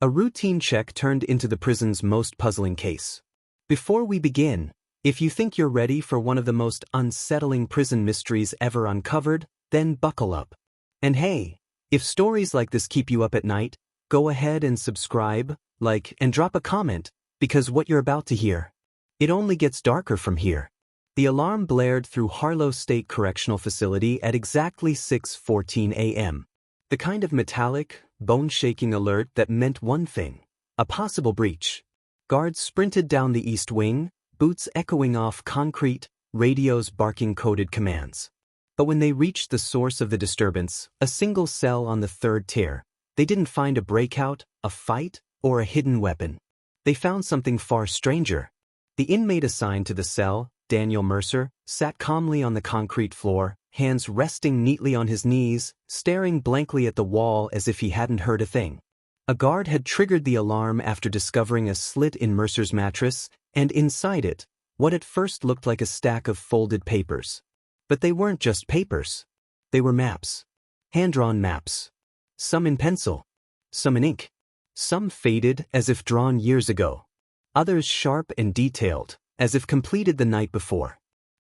A routine check turned into the prison's most puzzling case. Before we begin, if you think you're ready for one of the most unsettling prison mysteries ever uncovered, then buckle up. And hey, if stories like this keep you up at night, go ahead and subscribe, like, and drop a comment, because what you're about to hear, it only gets darker from here. The alarm blared through Harlow State Correctional Facility at exactly 6:14 a.m. The kind of metallic, bone-shaking alert that meant one thing: a possible breach. Guards sprinted down the east wing, boots echoing off concrete, radios barking coded commands. But when they reached the source of the disturbance, a single cell on the third tier, they didn't find a breakout, a fight, or a hidden weapon. They found something far stranger. The inmate assigned to the cell, Daniel Mercer, sat calmly on the concrete floor, hands resting neatly on his knees, staring blankly at the wall as if he hadn't heard a thing. A guard had triggered the alarm after discovering a slit in Mercer's mattress, and inside it, what at first looked like a stack of folded papers. But they weren't just papers. They were maps. Hand-drawn maps. Some in pencil. Some in ink. Some faded as if drawn years ago. Others sharp and detailed, as if completed the night before.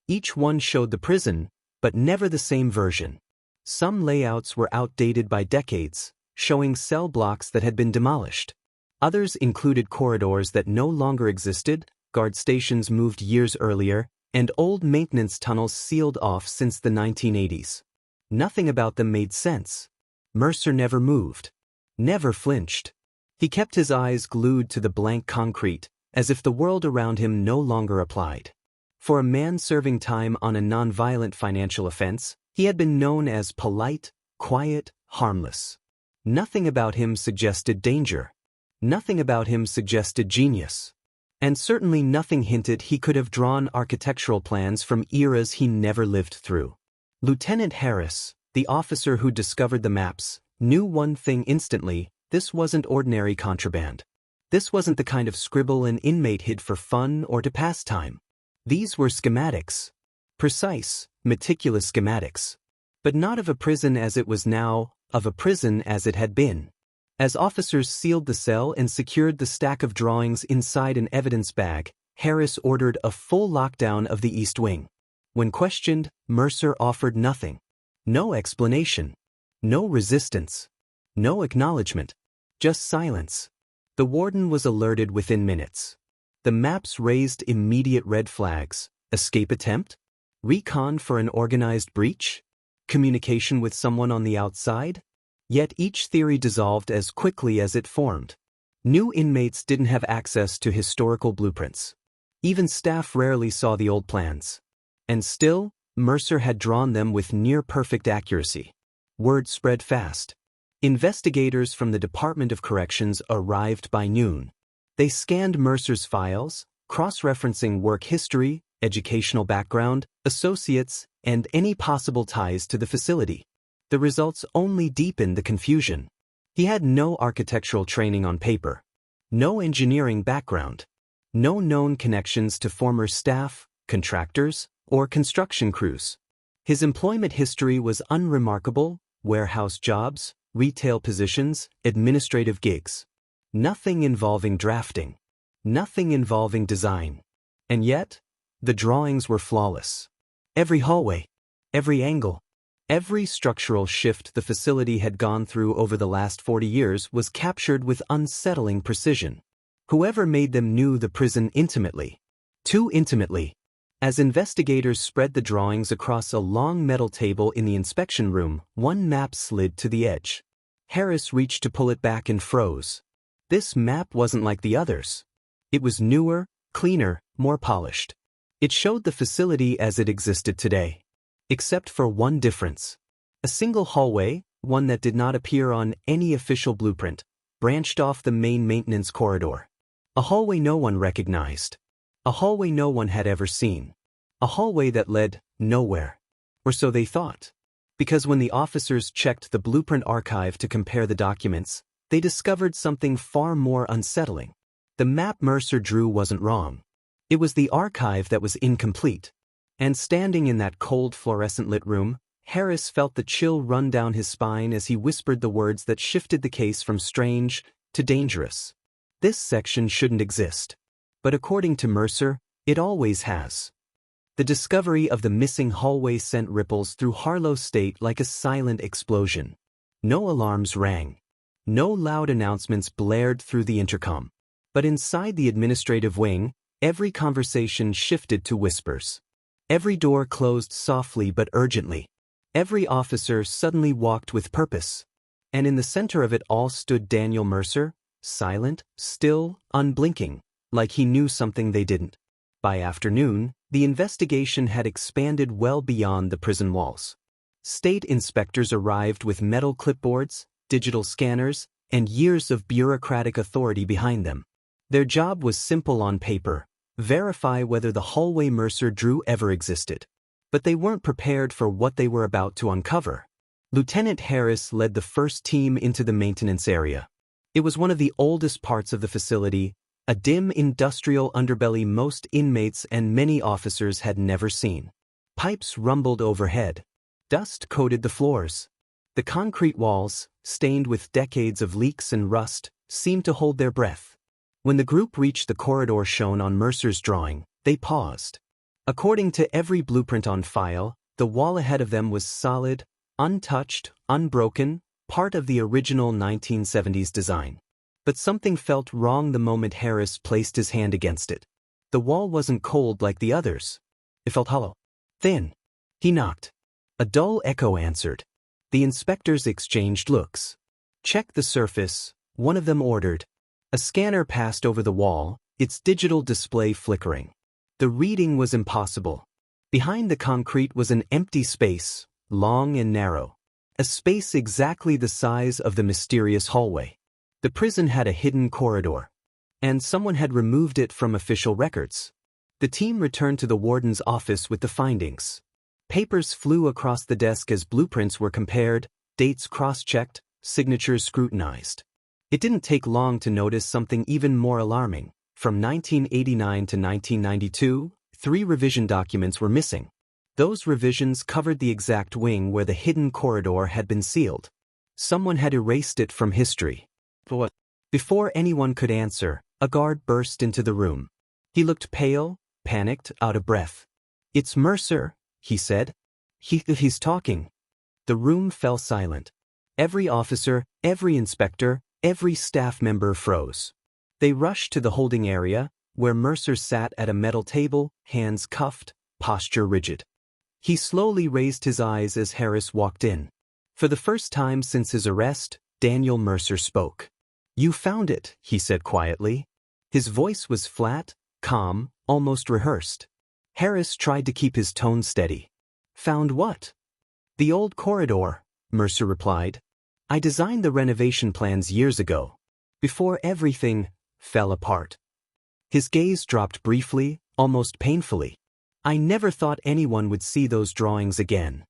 Each one showed the prison, but never the same version. Some layouts were outdated by decades, showing cell blocks that had been demolished. Others included corridors that no longer existed, guard stations moved years earlier, and old maintenance tunnels sealed off since the 1980s. Nothing about them made sense. Mercer never moved. Never flinched. He kept his eyes glued to the blank concrete, as if the world around him no longer applied. For a man serving time on a nonviolent financial offense, he had been known as polite, quiet, harmless. Nothing about him suggested danger. Nothing about him suggested genius. And certainly nothing hinted he could have drawn architectural plans from eras he never lived through. Lieutenant Harris, the officer who discovered the maps, knew one thing instantly: this wasn't ordinary contraband. This wasn't the kind of scribble an inmate hid for fun or to pass time. These were schematics. Precise, meticulous schematics. But not of a prison as it was now, of a prison as it had been. As officers sealed the cell and secured the stack of drawings inside an evidence bag, Harris ordered a full lockdown of the East Wing. When questioned, Mercer offered nothing. No explanation. No resistance. No acknowledgement. Just silence. The warden was alerted within minutes. The maps raised immediate red flags. Escape attempt? Recon for an organized breach? Communication with someone on the outside? Yet each theory dissolved as quickly as it formed. New inmates didn't have access to historical blueprints. Even staff rarely saw the old plans. And still, Mercer had drawn them with near-perfect accuracy. Word spread fast. Investigators from the Department of Corrections arrived by noon. They scanned Mercer's files, cross-referencing work history, educational background, associates, and any possible ties to the facility. The results only deepened the confusion. He had no architectural training on paper, no engineering background, no known connections to former staff, contractors, or construction crews. His employment history was unremarkable: warehouse jobs, retail positions, administrative gigs. Nothing involving drafting. Nothing involving design. And yet, the drawings were flawless. Every hallway, every angle, every structural shift the facility had gone through over the last 40 years was captured with unsettling precision. Whoever made them knew the prison intimately. Too intimately. As investigators spread the drawings across a long metal table in the inspection room, one map slid to the edge. Harris reached to pull it back and froze. This map wasn't like the others. It was newer, cleaner, more polished. It showed the facility as it existed today. Except for one difference. A single hallway, one that did not appear on any official blueprint, branched off the main maintenance corridor. A hallway no one recognized. A hallway no one had ever seen. A hallway that led nowhere. Or so they thought. Because when the officers checked the blueprint archive to compare the documents, they discovered something far more unsettling. The map Mercer drew wasn't wrong. It was the archive that was incomplete. And standing in that cold fluorescent-lit room, Harris felt the chill run down his spine as he whispered the words that shifted the case from strange to dangerous. This section shouldn't exist. But according to Mercer, it always has. The discovery of the missing hallway sent ripples through Harlow State like a silent explosion. No alarms rang. No loud announcements blared through the intercom. But inside the administrative wing, every conversation shifted to whispers. Every door closed softly but urgently. Every officer suddenly walked with purpose. And in the center of it all stood Daniel Mercer, silent, still, unblinking, like he knew something they didn't. By afternoon, the investigation had expanded well beyond the prison walls. State inspectors arrived with metal clipboards, digital scanners, and years of bureaucratic authority behind them. Their job was simple on paper: verify whether the hallway Mercer drew ever existed. But they weren't prepared for what they were about to uncover. Lieutenant Harris led the first team into the maintenance area. It was one of the oldest parts of the facility, a dim industrial underbelly most inmates and many officers had never seen. Pipes rumbled overhead. Dust coated the floors. The concrete walls, stained with decades of leaks and rust, seemed to hold their breath. When the group reached the corridor shown on Mercer's drawing, they paused. According to every blueprint on file, the wall ahead of them was solid, untouched, unbroken, part of the original 1970s design. But something felt wrong the moment Harris placed his hand against it. The wall wasn't cold like the others. It felt hollow. Thin. He knocked. A dull echo answered. The inspectors exchanged looks. "Check the surface," one of them ordered. A scanner passed over the wall, its digital display flickering. The reading was impossible. Behind the concrete was an empty space, long and narrow. A space exactly the size of the mysterious hallway. The prison had a hidden corridor. And someone had removed it from official records. The team returned to the warden's office with the findings. Papers flew across the desk as blueprints were compared, dates cross-checked, signatures scrutinized. It didn't take long to notice something even more alarming. From 1989 to 1992, 3 revision documents were missing. Those revisions covered the exact wing where the hidden corridor had been sealed. Someone had erased it from history. But before anyone could answer, a guard burst into the room. He looked pale, panicked, out of breath. "It's Mercer," he said. He's talking." The room fell silent. Every officer, every inspector, every staff member froze. They rushed to the holding area, where Mercer sat at a metal table, hands cuffed, posture rigid. He slowly raised his eyes as Harris walked in. For the first time since his arrest, Daniel Mercer spoke. "You found it," he said quietly. His voice was flat, calm, almost rehearsed. Harris tried to keep his tone steady. "Found what?" "The old corridor," Mercer replied. "I designed the renovation plans years ago, before everything fell apart." His gaze dropped briefly, almost painfully. "I never thought anyone would see those drawings again."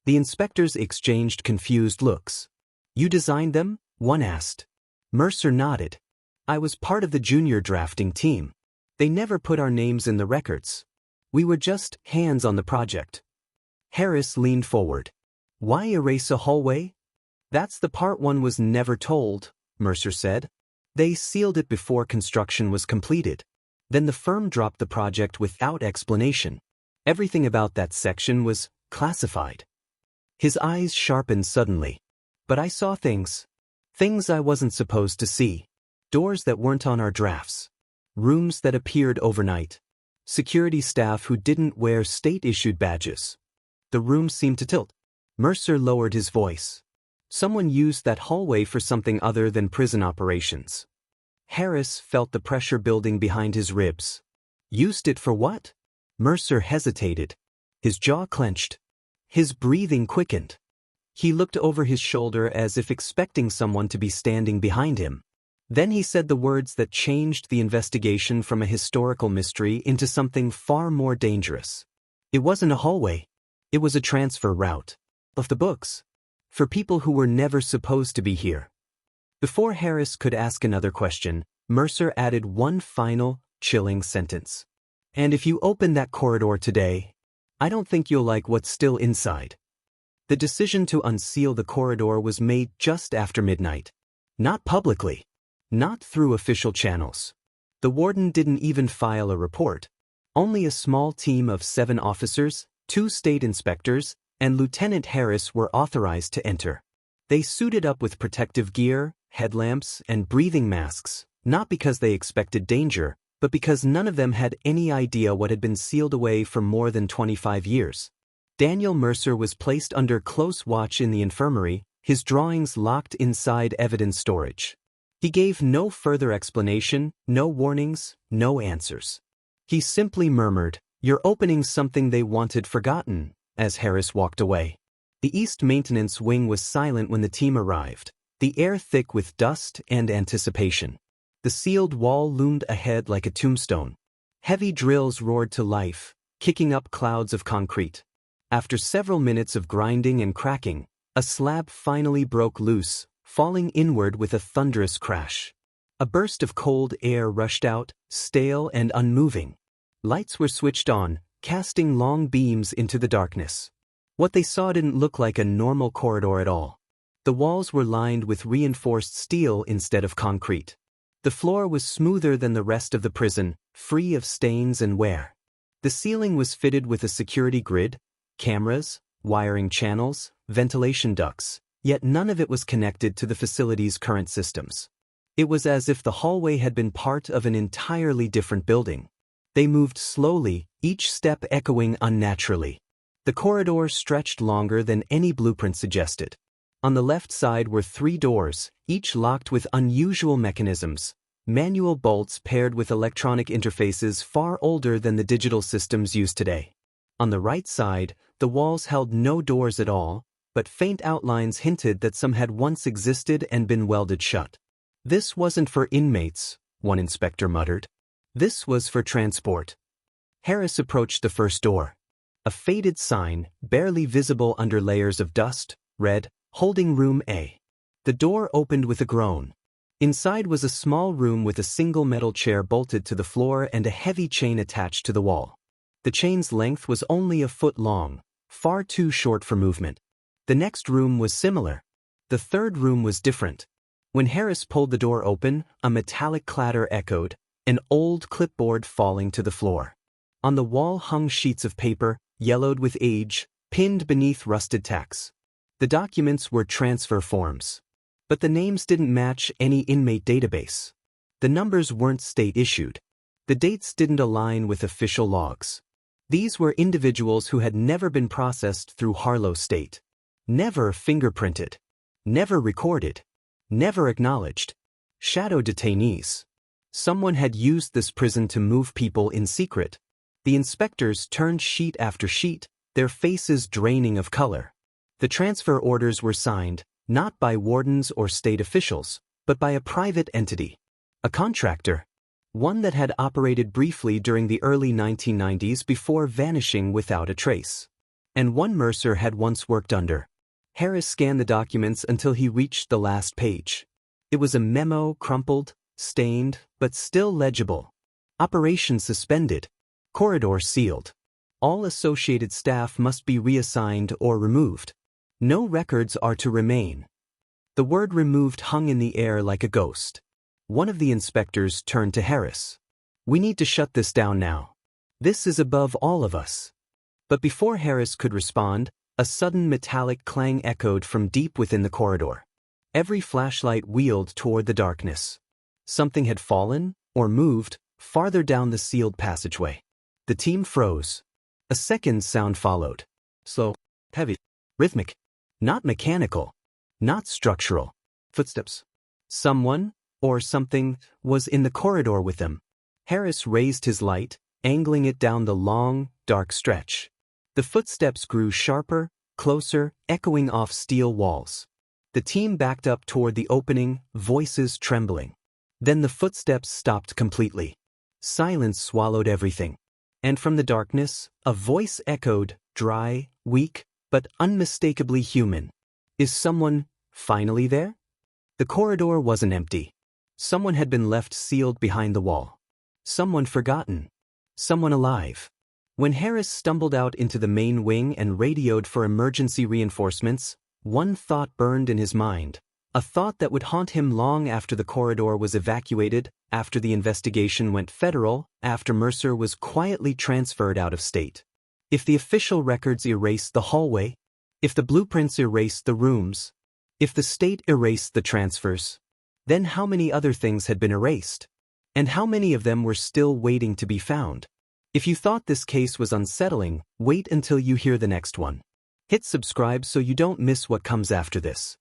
The inspectors exchanged confused looks. "You designed them?" one asked. Mercer nodded. "I was part of the junior drafting team. They never put our names in the records. We were just hands on the project." Harris leaned forward. "Why erase a hallway?" "That's the part one was never told," Mercer said. "They sealed it before construction was completed. Then the firm dropped the project without explanation. Everything about that section was classified." His eyes sharpened suddenly. "But I saw things. Things I wasn't supposed to see. Doors that weren't on our drafts. Rooms that appeared overnight. Security staff who didn't wear state-issued badges." The room seemed to tilt. Mercer lowered his voice. "Someone used that hallway for something other than prison operations." Harris felt the pressure building behind his ribs. "Used it for what?" Mercer hesitated. His jaw clenched. His breathing quickened. He looked over his shoulder as if expecting someone to be standing behind him. Then he said the words that changed the investigation from a historical mystery into something far more dangerous. "It wasn't a hallway. It was a transfer route. Of the books. For people who were never supposed to be here." Before Harris could ask another question, Mercer added one final, chilling sentence. "And if you open that corridor today, I don't think you'll like what's still inside." The decision to unseal the corridor was made just after midnight. Not publicly. Not through official channels. The warden didn't even file a report. Only a small team of 7 officers, 2 state inspectors, and Lieutenant Harris were authorized to enter. They suited up with protective gear, headlamps, and breathing masks, not because they expected danger, but because none of them had any idea what had been sealed away for more than 25 years. Daniel Mercer was placed under close watch in the infirmary, his drawings locked inside evidence storage. He gave no further explanation, no warnings, no answers. He simply murmured, "You're opening something they wanted forgotten," as Harris walked away. The East Maintenance Wing was silent when the team arrived, the air thick with dust and anticipation. The sealed wall loomed ahead like a tombstone. Heavy drills roared to life, kicking up clouds of concrete. After several minutes of grinding and cracking, a slab finally broke loose, falling inward with a thunderous crash. A burst of cold air rushed out, stale and unmoving. Lights were switched on, casting long beams into the darkness. What they saw didn't look like a normal corridor at all. The walls were lined with reinforced steel instead of concrete. The floor was smoother than the rest of the prison, free of stains and wear. The ceiling was fitted with a security grid, cameras, wiring channels, ventilation ducts, yet none of it was connected to the facility's current systems. It was as if the hallway had been part of an entirely different building. They moved slowly, each step echoing unnaturally. The corridor stretched longer than any blueprint suggested. On the left side were 3 doors, each locked with unusual mechanisms, manual bolts paired with electronic interfaces far older than the digital systems used today. On the right side, the walls held no doors at all, but faint outlines hinted that some had once existed and been welded shut. "This wasn't for inmates," one inspector muttered. "This was for transport." Harris approached the first door. A faded sign, barely visible under layers of dust, read, "Holding Room A." The door opened with a groan. Inside was a small room with a single metal chair bolted to the floor and a heavy chain attached to the wall. The chain's length was only a foot long, far too short for movement. The next room was similar. The third room was different. When Harris pulled the door open, a metallic clatter echoed, an old clipboard falling to the floor. On the wall hung sheets of paper, yellowed with age, pinned beneath rusted tacks. The documents were transfer forms. But the names didn't match any inmate database. The numbers weren't state-issued. The dates didn't align with official logs. These were individuals who had never been processed through Harlow State. Never fingerprinted. Never recorded. Never acknowledged. Shadow detainees. Someone had used this prison to move people in secret. The inspectors turned sheet after sheet, their faces draining of color. The transfer orders were signed, not by wardens or state officials, but by a private entity. A contractor. One that had operated briefly during the early 1990s before vanishing without a trace. And one Mercer had once worked under. Harris scanned the documents until he reached the last page. It was a memo, crumpled, stained, but still legible. Operation suspended. Corridor sealed. All associated staff must be reassigned or removed. No records are to remain. The word removed hung in the air like a ghost. One of the inspectors turned to Harris. "We need to shut this down now. This is above all of us." But before Harris could respond, a sudden metallic clang echoed from deep within the corridor. Every flashlight wheeled toward the darkness. Something had fallen, or moved, farther down the sealed passageway. The team froze. A second sound followed. Slow, heavy, rhythmic. Not mechanical. Not structural. Footsteps. Someone, or something, was in the corridor with them. Harris raised his light, angling it down the long, dark stretch. The footsteps grew sharper, closer, echoing off steel walls. The team backed up toward the opening, voices trembling. Then the footsteps stopped completely. Silence swallowed everything. And from the darkness, a voice echoed, dry, weak, but unmistakably human. "Is someone finally there?" The corridor wasn't empty. Someone had been left sealed behind the wall. Someone forgotten. Someone alive. When Harris stumbled out into the main wing and radioed for emergency reinforcements, one thought burned in his mind: A thought that would haunt him long after the corridor was evacuated, after the investigation went federal, after Mercer was quietly transferred out of state. If the official records erased the hallway, if the blueprints erased the rooms, if the state erased the transfers, then how many other things had been erased? And how many of them were still waiting to be found? If you thought this case was unsettling, wait until you hear the next one. Hit subscribe so you don't miss what comes after this.